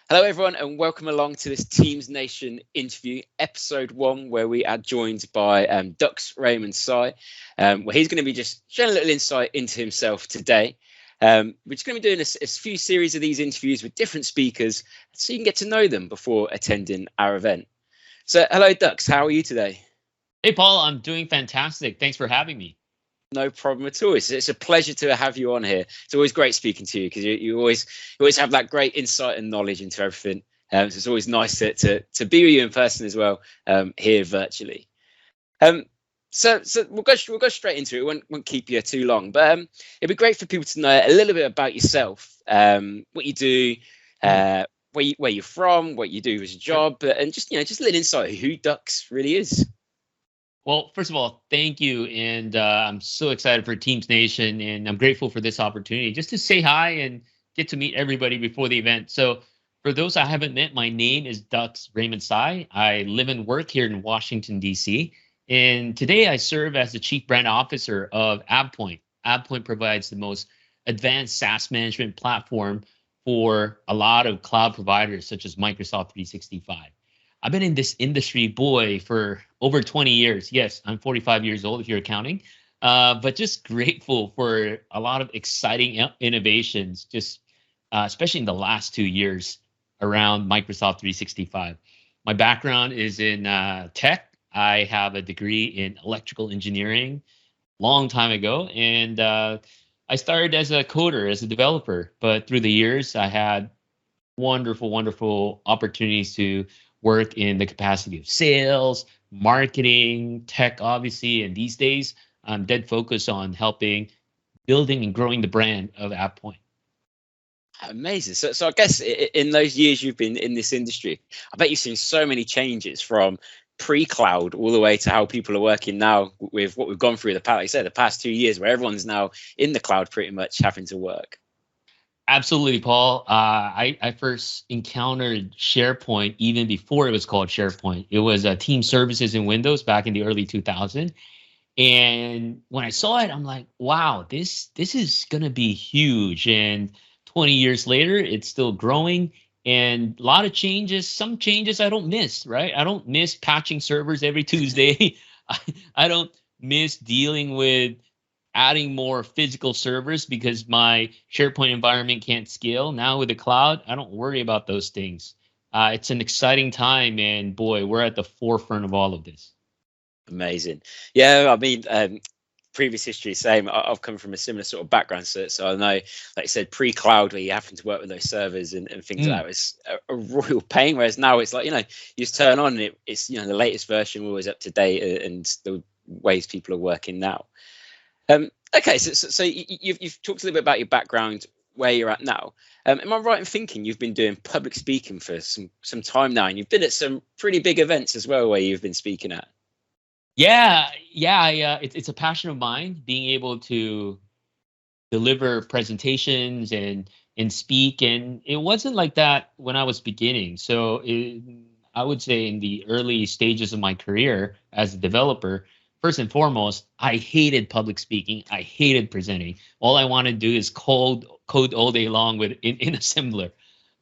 Hello, everyone, and welcome along to this Teams Nation interview, episode 1, where we are joined by Ducks Raymond Sai. Where he's going to be just sharing a little insight into himself today. We're just going to be doing a few series of these interviews with different speakers so you can get to know them before attending our event. So, hello, Ducks. How are you today? Hey, Paul, I'm doing fantastic. Thanks for having me. No problem at all. It's a pleasure to have you on here. It's always great speaking to you because you always have that great insight and knowledge into everything. So it's always nice to be with you in person as well, here virtually. So we'll go straight into it. Won't keep you too long, but it'd be great for people to know a little bit about yourself, what you do, where you're from, what you do as a job, and just a little insight of who Ducks really is. Well, first of all, thank you. And I'm so excited for Teams Nation, and I'm grateful for this opportunity just to say hi and get to meet everybody before the event. So for those I haven't met, my name is Ducks Raymond Sai. I live and work here in Washington, D.C. And today I serve as the Chief Brand Officer of AvePoint. AvePoint provides the most advanced SaaS management platform for a lot of cloud providers such as Microsoft 365. I've been in this industry, for over 20 years. Yes, I'm 45 years old if you're counting, but just grateful for a lot of exciting innovations, especially in the last 2 years around Microsoft 365. My background is in tech. I have a degree in electrical engineering long time ago, and I started as a coder, as a developer. But through the years, I had wonderful opportunities to work in the capacity of sales, marketing, tech, obviously. And these days, I'm dead focused on helping building and growing the brand of AvePoint. Amazing. So I guess in those years you've been in this industry, I bet you've seen so many changes from pre-cloud all the way to how people are working now with what we've gone through the past 2 years, where everyone's now in the cloud pretty much having to work. Absolutely, Paul. I first encountered SharePoint even before it was called SharePoint. It was Team Services in Windows back in the early 2000s. And when I saw it, I'm like, wow, this is going to be huge. And 20 years later, it's still growing. And a lot of changes, some changes I don't miss, right? I don't miss patching servers every Tuesday. I don't miss dealing with adding more physical servers because my SharePoint environment can't scale. Now with the cloud, I don't worry about those things. It's an exciting time, and boy, we're at the forefront of all of this. Amazing. Yeah, I mean, previous history, same. I've come from a similar sort of background, so I know, like you said, pre-cloud, where you happen to work with those servers and things like that, was a royal pain. Whereas now it's like, you just turn on and it's the latest version, always up to date, and the ways people are working now. Okay, so you've talked a little bit about your background, where you're at now. Am I right in thinking you've been doing public speaking for some time now, and you've been at some pretty big events as well where you've been speaking at? Yeah. It's a passion of mine, being able to deliver presentations and speak. And it wasn't like that when I was beginning. So I would say in the early stages of my career as a developer, first and foremost, I hated public speaking. I hated presenting. All I wanted to do is code all day long in assembler.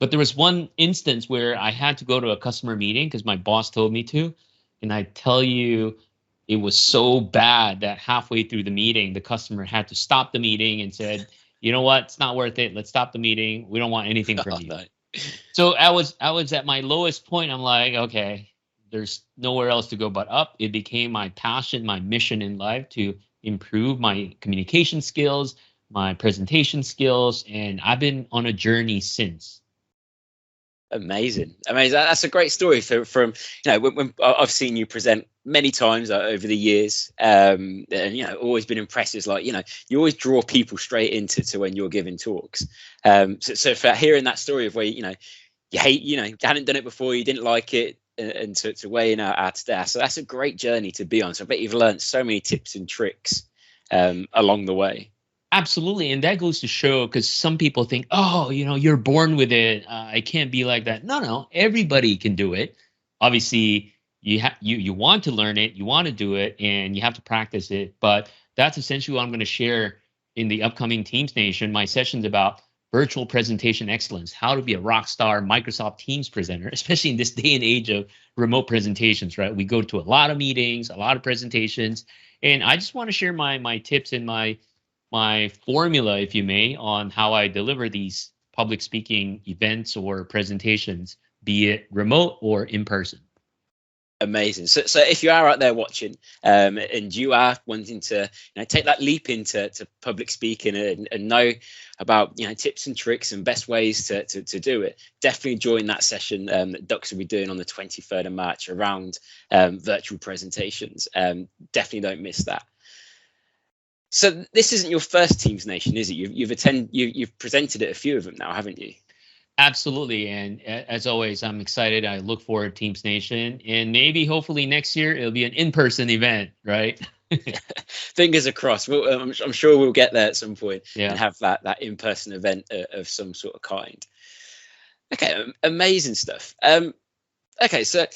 But there was one instance where I had to go to a customer meeting because my boss told me to. And I tell you, it was so bad that halfway through the meeting, the customer had to stop the meeting and said, you know what, it's not worth it. Let's stop the meeting. We don't want anything from you. No. So I was at my lowest point. I'm like, okay, there's nowhere else to go but up. It became my passion, my mission in life to improve my communication skills, my presentation skills, and I've been on a journey since. Amazing. That's a great story from when I've seen you present many times over the years, and always been impressed. Is like, you always draw people straight into when you're giving talks. So for hearing that story of where you hate, you hadn't done it before, you didn't like it, and to weigh in out there. So that's a great journey to be on. So I bet you've learned so many tips and tricks along the way. Absolutely. And that goes to show, because some people think, oh, you're born with it. I can't be like that. No, everybody can do it. Obviously, you want to learn it, you want to do it, and you have to practice it. But that's essentially what I'm going to share in the upcoming Teams Nation. My session's about virtual presentation excellence, how to be a rock star Microsoft Teams presenter, especially in this day and age of remote presentations, right? We go to a lot of meetings, a lot of presentations, and I just want to share my tips and my formula, if you may, on how I deliver these public speaking events or presentations, be it remote or in person. Amazing. So if you are out there watching, and you are wanting to take that leap into public speaking and know about tips and tricks and best ways to do it, definitely join that session that Dux will be doing on the 23rd of March around virtual presentations. Definitely don't miss that. So this isn't your first Teams Nation, is it? You've presented at a few of them now, haven't you? Absolutely. And as always, I'm excited. I look forward to Teams Nation, and maybe hopefully next year it'll be an in-person event, right? Fingers crossed. I'm sure we'll get there at some point and have that in-person event of some sort of kind. Okay, amazing stuff. Okay, so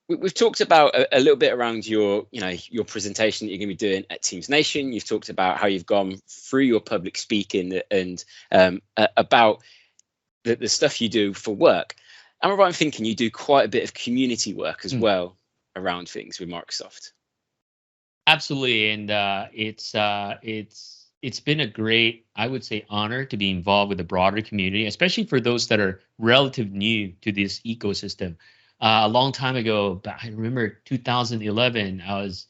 we've talked about a little bit around your presentation that you're going to be doing at Teams Nation. You've talked about how you've gone through your public speaking and about the stuff you do for work. Am I right in thinking you do quite a bit of community work as well around things with Microsoft? Absolutely, and it's been a great, I would say, honor to be involved with the broader community, especially for those that are relative new to this ecosystem. A long time ago, I remember 2011, I was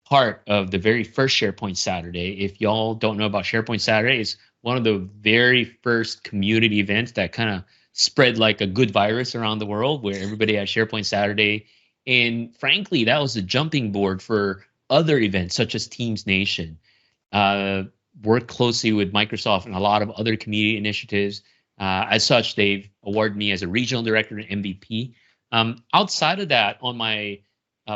part of the very first SharePoint Saturday. If y'all don't know about SharePoint Saturday, it's one of the very first community events that kind of spread like a good virus around the world, where everybody had SharePoint Saturday. And frankly, that was a jumping board for other events such as Teams Nation. Worked closely with Microsoft and a lot of other community initiatives. As such, they've awarded me as a regional director and MVP. Outside of that, on my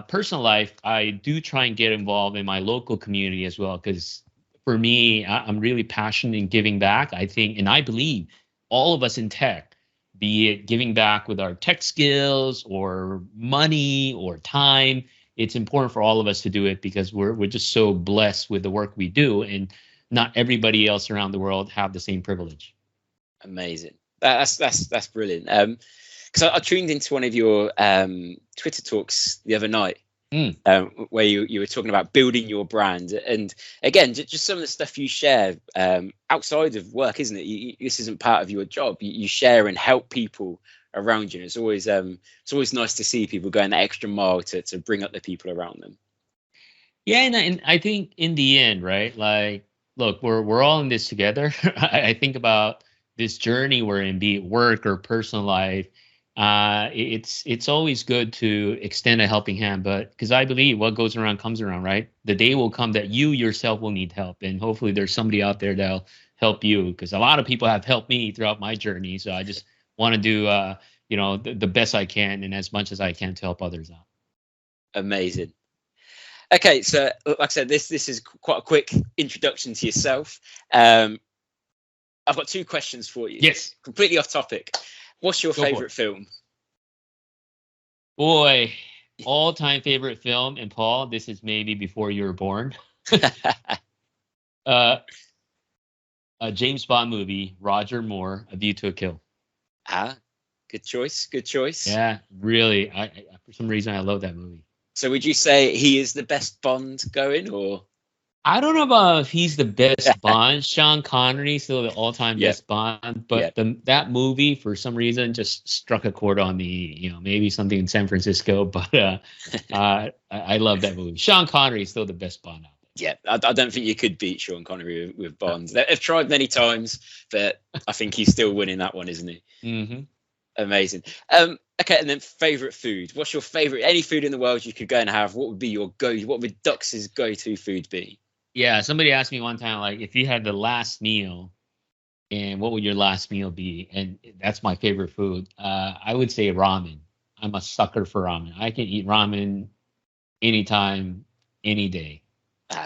personal life, I do try and get involved in my local community as well, because for me, I'm really passionate in giving back. I think, and I believe all of us in tech, be it giving back with our tech skills or money or time, it's important for all of us to do it because we're just so blessed with the work we do, and not everybody else around the world have the same privilege. Amazing. That's brilliant. Because I tuned into one of your Twitter talks the other night, where you were talking about building your brand, and again, just some of the stuff you share outside of work, isn't it? This isn't part of your job. You share and help people around you. It's always nice to see people going that extra mile to bring up the people around them. Yeah, and I think in the end, right? Like, look, we're all in this together. I think about this journey we're in, be it work or personal life. It's always good to extend a helping hand, but because I believe what goes around comes around, right? The day will come that you yourself will need help, and hopefully there's somebody out there that'll help you, because a lot of people have helped me throughout my journey. So I just want to do the best I can and as much as I can to help others out. Amazing. Okay, so like I said, this is quite a quick introduction to yourself. I've got two questions for you. Yes. Completely off topic. What's your favorite film? Boy, all-time favorite film, and Paul, this is maybe before you were born. A James Bond movie, Roger Moore, A View to a Kill. Good choice. Good choice. Yeah, really. I for some reason I love that movie. So would you say he is the best Bond going, or? I don't know about if he's the best Bond. Sean Connery still the all-time best Bond, but that movie for some reason just struck a chord on me. Maybe something in San Francisco, but I love that movie. Sean Connery is still the best Bond out there. Yeah, I don't think you could beat Sean Connery with Bond. They've tried many times, but I think he's still winning that one, isn't he? Mm-hmm. Amazing. Okay, and then favorite food. What's your favorite? Any food in the world you could go and have? What would be your What would Dux's go-to food be? Yeah, somebody asked me one time, like, if you had the last meal, and what would your last meal be? And that's my favorite food. I would say ramen. I'm a sucker for ramen. I can eat ramen anytime, any day.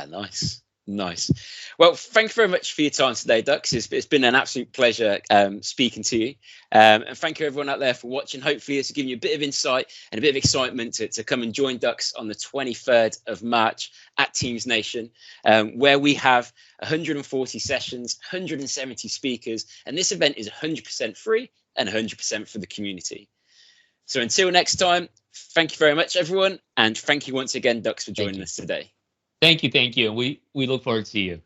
Nice. Nice. Well, thank you very much for your time today, Dux. It's been an absolute pleasure speaking to you. And thank you everyone out there for watching. Hopefully it's given you a bit of insight and a bit of excitement to come and join Dux on the 23rd of March at Teams Nation, where we have 140 sessions, 170 speakers, and this event is 100% free and 100% for the community. So until next time, thank you very much, everyone. And thank you once again, Dux, for joining us today. Thank you. We look forward to see you.